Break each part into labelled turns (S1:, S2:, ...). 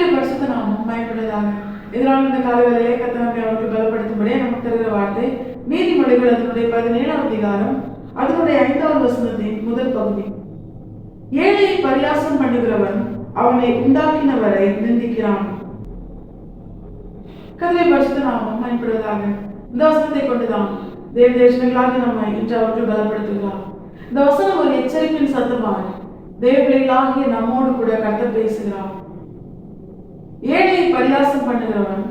S1: கர்த்தருடைய பரிசுத்த நாமம் மகிமைப்படுவதாக. இதனால் இந்த காலவேளையிலே கர்த்தர் நம்மை அவருக்கு பலப்படுத்தும்படியே நமக்கு தருகிற வார்த்தை நீதிமொழிகள் அதனுடைய 17ஆம் அதிகாரம் அதனுடைய 5வது வசனத்தின் முதல் பகுதி. ஏழையை பரியாசம் பண்ணுகிறவன் அவனை உண்டாக்கினவரை நிந்திக்கிறான். கர்த்தருடைய பரிசுத்த நாமம் மகிமைப்படுவதாக. இந்த வசனத்தை கொண்டுதான் தேவதேசங்களாகி நம்மை இன்று அவர்கள் பலப்படுத்துகிறார். இந்த வசனம் ஒரு எச்சரிப்பின் சத்தமாய் தேவ பிள்ளைகளாகிய நம்மோடு கூட கர்த்தர் பேசுகிறார். ஏழையை பரியாசம் பண்ணுகிறவன்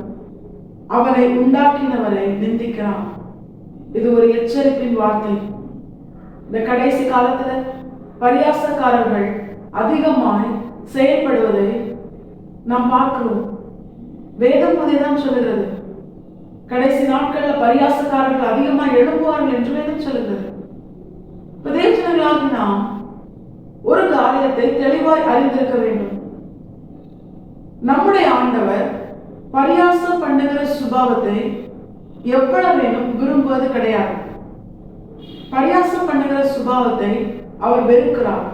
S1: அவனை உண்டாக்கினவரை நிந்திக்கிறான். இது ஒரு எச்சரிப்பின் வார்த்தை. இந்த கடைசி காலத்துல பரியாசக்காரர்கள் அதிகமாய் செயல்படுவதை நாம் பார்க்கிறோம். வேதம் அதைதான் சொல்லுகிறது. கடைசி நாட்கள்ல பரியாசக்காரர்கள் அதிகமாக எழும்புவார்கள் என்று வேதம் சொல்லுகிறது. தேவஜனங்களாகி நாம் ஒரு காரியத்தை தெளிவாய் அறிந்திருக்க வேண்டும். நம்முடைய ஆண்டவர் பரியாசம் பண்ணுகிற சுபாவத்தை எவ்வளவேனும் விரும்புவது கிடையாது. பரியாசம் பண்ணுகிற சுபாவத்தை அவர் வெறுக்கிறார்.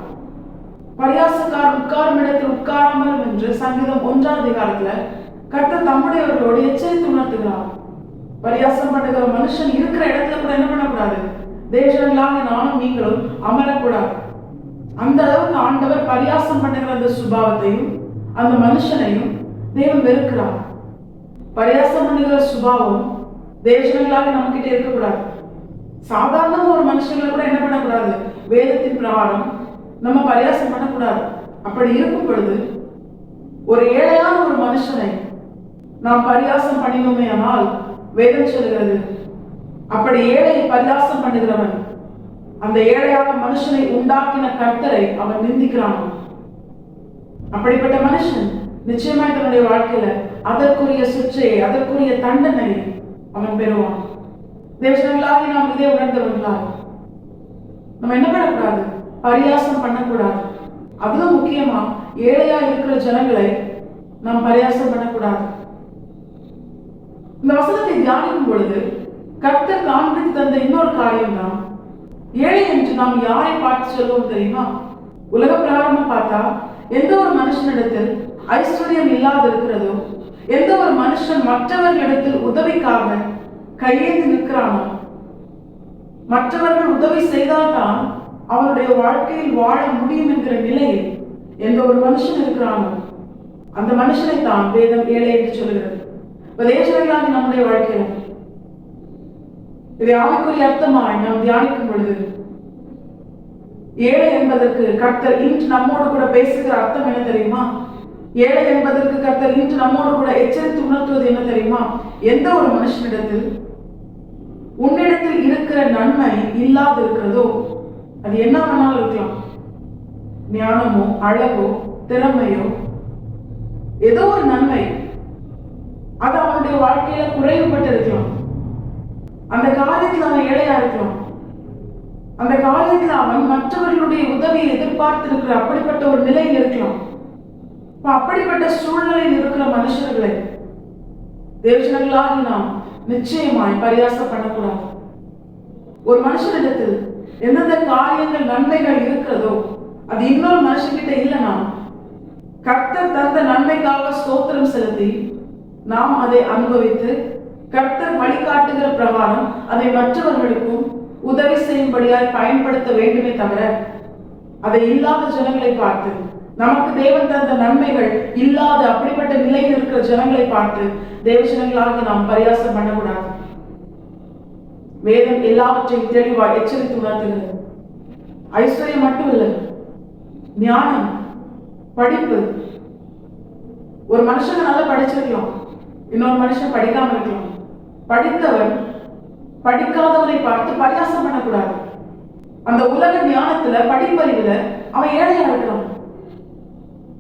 S1: பரியாசக்காரர் உட்காரும் இடத்தில் உட்காராமல் என்று சங்கீதம் 1ஆம் அதிகாரத்துல கர்த்தர் தம்முடையவர்களோடு எச்சரித்து உணர்த்துகிறார். பரியாசம் பண்ணுகிற மனுஷன் இருக்கிற இடத்துல கூட என்ன பண்ணக்கூடாது, தேவஜனங்களாக நானும் நீங்களும் அமரக்கூடாது. அந்த அளவுக்கு ஆண்டவர் பரியாசம் பண்ணுகிற அந்த சுபாவத்தையும் அந்த மனுஷனையும் தேவன் வெறுக்கிறார். பரியாசம் பண்ணுகிற சுபாவம் தேவஜனங்களாக நம்ம கிட்ட இருக்கக்கூடாது. சாதாரண ஒரு மனுஷங்களை கூட என்ன பண்ணக்கூடாது, வேதத்தின் பிரகாரம் நம்ம பரியாசம் பண்ணக்கூடாது. அப்படி இருக்கும் பொழுது ஒரு ஏழையான ஒரு மனுஷனை நாம் பரியாசம் பண்ணினோமே ஆனால் வேதம் சொல்கிறது, அப்படி ஏழையை பரியாசம் பண்ணுகிறவன் அந்த ஏழையான மனுஷனை உண்டாக்கின கர்த்தரை அவன் நிந்திக்கிறான். அப்படிப்பட்ட மனுஷன் நிச்சயமாய் தன்னுடைய வாழ்க்கையில அதற்குரிய சிக்ஷையை அதற்குரிய தண்டனையை அவன் பெறுவான். தேவஜனங்களாகி நாம் இதே உணர்ந்தவர்களால் நம்ம என்ன பண்ணக்கூடாது, பரியாசம் பண்ணக்கூடாது. அதுவும் முக்கியமா ஏழையா இருக்கிற ஜனங்களை நாம் பரியாசம் பண்ணக்கூடாது. இந்த வசனத்தை தியானிக்கும் பொழுது கர்த்தர் காண்பித்து தந்த இன்னொரு காரியம் தான், ஏழை என்று நாம் யாரை பார்த்து சொல்லுவோம் தெரியுமா? உலக பிராரமா பார்த்தா எந்த ஒரு மனுஷனிடத்தில் ஐஸ்வர்யம் இல்லாது இருக்கிறதோ, எந்த ஒரு மனுஷன் மற்றவர்களிடத்தில் உதவிக்காக கையேந்தி நிற்கிறானோ, மற்றவர்கள் உதவி செய்தால்தான் அவனுடைய வாழ்க்கையில் வாழ முடியும் என்கிற நிலையில் எந்த ஒரு மனுஷன் இருக்கிறானோ அந்த மனுஷனை தான் வேதம் ஏழை என்று சொல்லுகிறது. தேவஜனங்களாகி நம்முடைய வாழ்க்கையில இதை ஆவிக்குரிய அர்த்தமாய் நாம் தியானிக்கும் பொழுது ஏழை என்பதற்கு கர்த்தர் இன்று நம்மோடு கூட பேசுகிற அர்த்தம் என்ன தெரியுமா? ஏழை என்பதற்கு கர்த்தர் இன்று நம்மோடு கூட எச்சரித்து உணர்த்துவது என்ன தெரியுமா? எந்த ஒரு மனுஷனிடத்தில் உன்னிடத்தில் இருக்கிற நன்மை இல்லாது இருக்கிறதோ, அது என்ன வேணாலும் இருக்கலாம், ஞானமோ அழகோ திறமையோ ஏதோ ஒரு நன்மை, அது அவனுடைய வாழ்க்கையில குறைவுபட்டு இருக்கலாம். அந்த காரியத்தில் அவன் ஏழையா இருக்கலாம். அந்த காரியத்தில் அவன் மற்றவர்களுடைய உதவியை எதிர்பார்த்து இருக்கிற அப்படிப்பட்ட ஒரு நிலையில் இருக்கலாம். அப்படிப்பட்ட சூழ்நிலையில் இருக்கிற மனுஷர்களை தேவஜனங்களாகி நாம் நிச்சயமாய் பரியாசம் பண்ணக்கூடாது. ஒரு மனுஷனிடத்தில் எந்தெந்த காரியங்கள் நன்மைகள் இருக்கிறதோ அது இன்னொரு மனுஷன்கிட்ட இல்லைன்னா கர்த்தர் தந்த நன்மைக்காக ஸ்தோத்திரம் செலுத்தி நாம் அதை அனுபவித்து கர்த்தர் வழிகாட்டுகிற பிரகாரம் அதை மற்றவர்களுக்கும் உதவி செய்யும்படியாய் பயன்படுத்த வேண்டுமே தவிர, அதை இல்லாத ஜனங்களை பார்த்து, நமக்கு தேவன் தந்த நன்மைகள் இல்லாத அப்படிப்பட்ட நிலையில் இருக்கிற ஜனங்களை பார்த்து தேவஜனங்களாக நாம் பரியாசம் பண்ணக்கூடாது. வேதம் எல்லாவற்றையும் தெளிவாய் எச்சரித்து உணர்த்துகிறது. ஐஸ்வர்யம் மட்டும் இல்லை, ஞானம், படிப்பு. ஒரு மனுஷன் நல்லா படிச்சிருக்கலாம், இன்னொரு மனுஷன் படிக்காம இருக்கலாம். படித்தவன் படிக்காதவனை பார்த்து பரியாசம் பண்ணக்கூடாது. அந்த உலக ஞானத்துல படிப்பறிவுல அவன் ஏழையா இருக்கலாம்.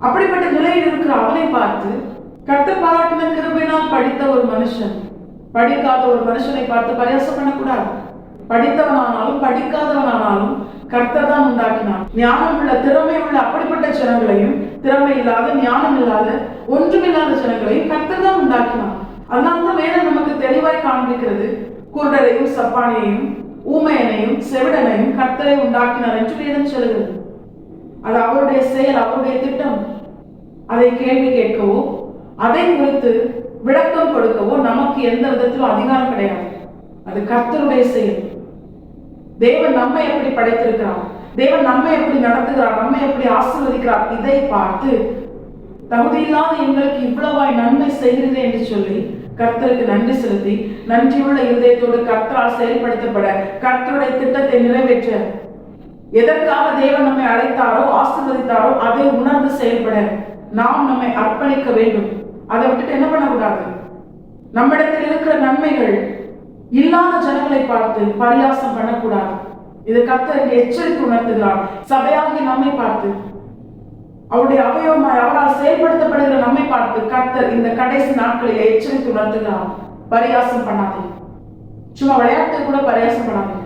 S1: அப்படிப்பட்ட நிலையில் இருக்கிற அவனை பார்த்து கர்த்தர் பாராட்டின கிருபையினால் படித்த ஒரு மனுஷன் படிக்காத ஒரு மனுஷனை பார்த்து பரியாசம் பண்ணக்கூடாது. படித்தவனானாலும் படிக்காதவனானாலும் கர்த்தர் தான் உண்டாக்கினான். ஞானம் உள்ள திறமை உள்ள அப்படிப்பட்ட ஜனங்களையும் திறமை இல்லாத ஞானம் இல்லாத ஒன்றுமில்லாத ஜனங்களையும் கர்த்தர் தான் உண்டாக்கினான். அதனால்தான் வேதம் நமக்கு தெளிவாய் காண்பிக்கிறது, குருடரையும் சப்பானியையும் ஊமையனையும் செவிடனையும் கர்த்தரை உண்டாக்கினார் என்று வேதம் சொல்கிறது. அது அவருடைய செயல், அவருடைய திட்டம். அதை கேள்வி கேட்கவோ அதை குறித்து விளக்கம் கொடுக்கவோ நமக்கு எந்த விதத்திலும் அதிகாரம் கிடையாது. அது கர்த்தருடைய செயல். தேவன் நம்மை எப்படி படைத்திருக்கிறார், தேவன் நம்மை எப்படி நடத்துகிறார், நம்மை எப்படி ஆசீர்வதிக்கிறார், இதை பார்த்து தகுதியில்லாத எங்களுக்கு இவ்வளவாய் நன்மை செய்கிறது என்று சொல்லி கர்த்தருக்கு நன்றி செலுத்தி நன்றியுள்ள இருதயத்தோடு கர்த்தரால் செயல்படுத்தப்பட, கர்த்தருடைய திட்டத்தை நிறைவேற்ற, எதற்காக தேவன் நம்மை அழைத்தாரோ ஆசீர்வதித்தாரோ அதை உணர்ந்து செயல்பட நாம் நம்மை அர்ப்பணிக்க வேண்டும். அதை விட்டுட்டு என்ன பண்ணக்கூடாது? நம்மிடத்தில் இருக்கிற நன்மைகள் இல்லாத ஜனங்களை பார்த்து பரியாசம் பண்ணக்கூடாது. இது கர்த்தருக்கு எச்சரித்து உணர்த்துகிறார். சபையாகிய நம்மை பார்த்து, அவருடைய அவயவமாய் அவரால் செயல்படுத்தப்படுகிற நம்மை பார்த்து கர்த்தர் இந்த கடைசி நாட்களில் எச்சரித்து உணர்த்துகிறார். பரியாசம் பண்ணாதே. சும்மா விளையாட்டு கூட பரியாசம் பண்ணாதே.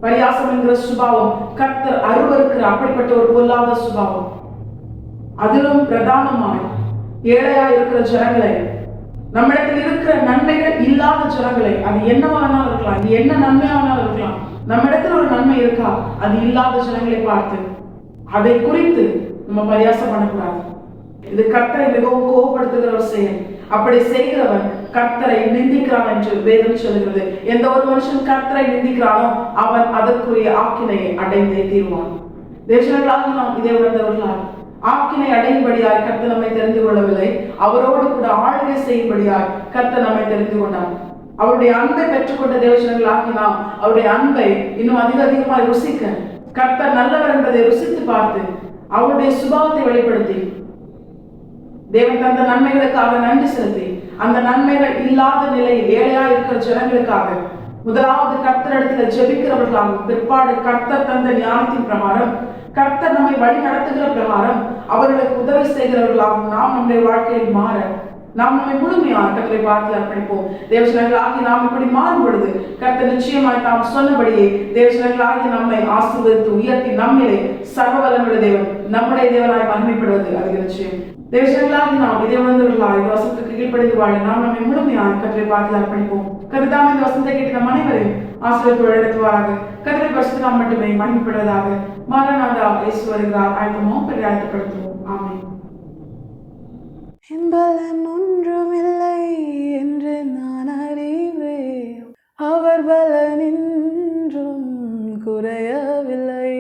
S1: பரியாசம் என்கிற சுபாவம் கர்த்தர் அருவருக்கிற அப்படிப்பட்ட ஒரு பொல்லாத சுபாவம். அதிலும் பிரதானமாய் ஏழையா இருக்கிற ஜனங்களை, நம்மிடத்தில் இருக்கிற நன்மைகள் இல்லாத ஜனங்களை, அது என்னவானாலும் இருக்கலாம், அது என்ன நன்மையானாலும் இருக்கலாம், நம்மிடத்தில் ஒரு நன்மை இருக்கா, அது இல்லாத ஜனங்களை பார்த்து அதை குறித்து நம்ம பரியாசம் பண்ணக்கூடாது. இது கர்த்தரை மிகவும் கோபப்படுத்துகிற ஒரு செயல். அப்படி செய்கிறவன் கர்த்தரை நிந்திக்கிறான் என்று வேதம் சொல்கிறது. எந்த ஒரு மனுஷன் கர்த்தரை நிந்திக்கிறானோ அவன் அதற்குரிய ஆக்கினையை அடைந்தே தீர்வான். தேசங்களாக நாம் இதை உணர்ந்தவர்களால் ஆக்கினை அடையும்படியாய் கர்த்தர் நம்மை தெரிந்து கொள்ளவில்லை, அவரோடு கூட ஆளுகை செய்யும்படியாய் கர்த்தர் நம்மை தெரிந்து கொண்டார். அவருடைய அன்பை பெற்றுக்கொண்ட தேவஜனங்களாகி நாம் அவருடைய அன்பை இன்னும் அதிகமாய் ருசிக்க, கர்த்தர் நல்லவர் என்பதை ருசித்து பார்த்து அவருடைய சுபாவத்தை வெளிப்படுத்தி தேவன் தந்த நன்மைகளுக்காக நன்றி செலுத்தி, அந்த நன்மைகள் இல்லாத நிலையில் ஏழையா இருக்கிற ஜனங்களுக்காக முதலாவது கர்த்தரிடத்துல ஜெபிக்கிறவர்களாகவும், பிற்பாடு கர்த்தர் தந்த ஞானத்தின் பிரகாரம், கர்த்தர் நம்மை வழி நடத்துகிற பிரகாரம் அவர்களுக்கு உதவி செய்கிறவர்களாகவும் நாம் நம்முடைய வாழ்க்கையில் மாற நாம் நம்மை முழுமையாக கர்த்தரை பார்த்து அர்ப்பணிப்போம். தேவஜனங்களாகி நாம் இப்படி மாறும் பொழுது கர்த்தர் நிச்சயமாய் தாம் சொன்னபடியே தேவஜனங்களாகி நம்மை ஆசீர்வதித்து உயர்த்தி நம்மிலே சர்வ வல்லமையுள்ள தேவன் நம்முடைய தேவனாய் மகிமைப்படுவது அது நிச்சயம். தேவஜனங்களாகி நாம் இதை உணர்ந்தவர்களாய் இந்த வசனத்துக்கு கீழ்ப்படிந்து வாழ நாம் நம்மை முழுமையாக கர்த்தரை பார்த்து அர்ப்பணிப்போம். கர்த்தாவே இந்த வசனத்தை கேட்டு நம் அனைவரையும் ஆசீர்வாதத்தோடு நடத்துவாராக. கர்த்தரை பரிசுத்த நாம் மட்டுமே மகிமைப்படுவதாக. மாரநாதா இயேசு வருகிறார். ஆயத்தமோ பெரிய ஆயத்தப்படுத்துவோம். ஆமென்.
S2: என்பலன் ஒன்றுமில்லை என்று நான் அறிவேன், அவர் பலனின்றும் குறையவில்லை.